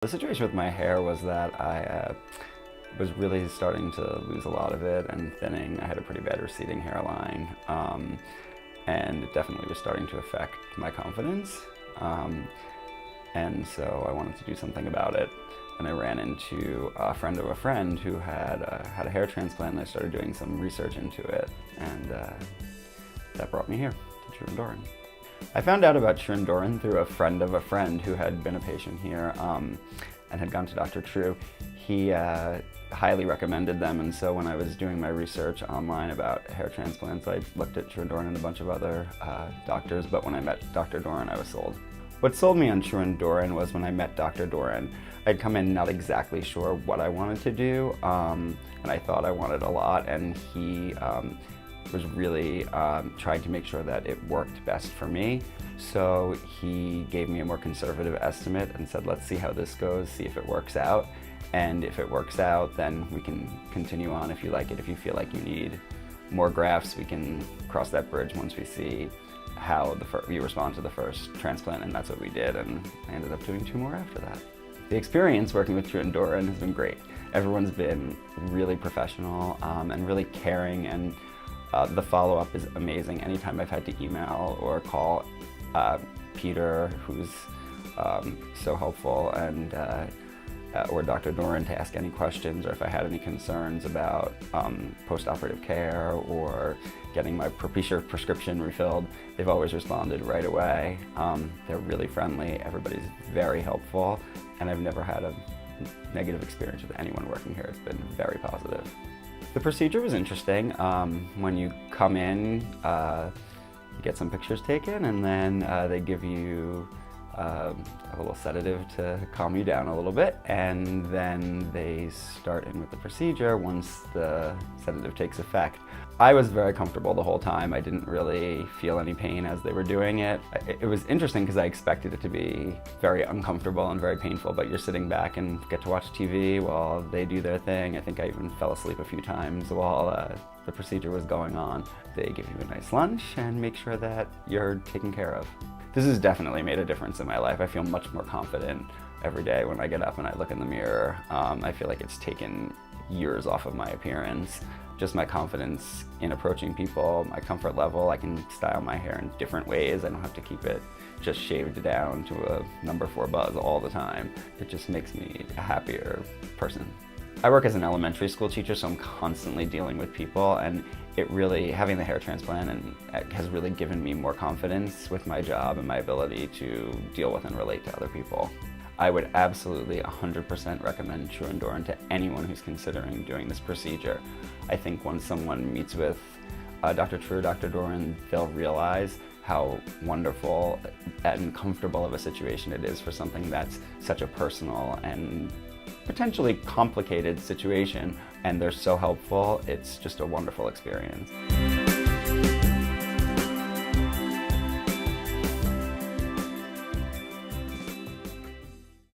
The situation with my hair was that I was really starting to lose a lot of it and thinning. I had a pretty bad receding hairline, and it definitely was starting to affect my confidence. And so I wanted to do something about it. And I ran into a friend of a friend who had a hair transplant, and I started doing some research into it. And that brought me here to Dorin. I found out about Dorin through a friend of a friend who had been a patient here and had gone to Dr. True. He highly recommended them, and so when I was doing my research online about hair transplants, I looked at Dorin and a bunch of other doctors, but when I met Dr. Doran, I was sold. What sold me on Dorin was when I met Dr. Doran. I'd come in not exactly sure what I wanted to do, and I thought I wanted a lot, and he was really trying to make sure that it worked best for me. So he gave me a more conservative estimate and said, let's see how this goes, see if it works out. And if it works out, then we can continue on if you like it. If you feel like you need more grafts, we can cross that bridge once we see how you respond to the first transplant, and that's what we did, and I ended up doing 2 more after that. The experience working with Dorin has been great. Everyone's been really professional and really caring, and the follow-up is amazing. Anytime I've had to email or call Peter, who's so helpful, and or Dr. Doran to ask any questions, or if I had any concerns about post-operative care or getting my Propecia prescription refilled, they've always responded right away. They're really friendly, everybody's very helpful, and I've never had a negative experience with anyone working here. It's been very positive. The procedure was interesting. When you come in, you get some pictures taken, and then they give you a little sedative to calm you down a little bit, and then they start in with the procedure once the sedative takes effect. I was very comfortable the whole time. I didn't really feel any pain as they were doing it. It was interesting because I expected it to be very uncomfortable and very painful, but you're sitting back and get to watch TV while they do their thing. I think I even fell asleep a few times while the procedure was going on. They give you a nice lunch and make sure that you're taken care of. This has definitely made a difference in my life. I feel much more confident every day when I get up and I look in the mirror. I feel like it's taken years off of my appearance. Just my confidence in approaching people, my comfort level. I can style my hair in different ways. I don't have to keep it just shaved down to a number 4 buzz all the time. It just makes me a happier person. I work as an elementary school teacher, so I'm constantly dealing with people, and it really, having the hair transplant has really given me more confidence with my job and my ability to deal with and relate to other people. I would absolutely 100% recommend Dorin to anyone who's considering doing this procedure. I think once someone meets with Dr. True, Dr. Doran, they'll realize how wonderful and comfortable of a situation it is for something that's such a personal and potentially complicated situation, and they're so helpful. It's just a wonderful experience.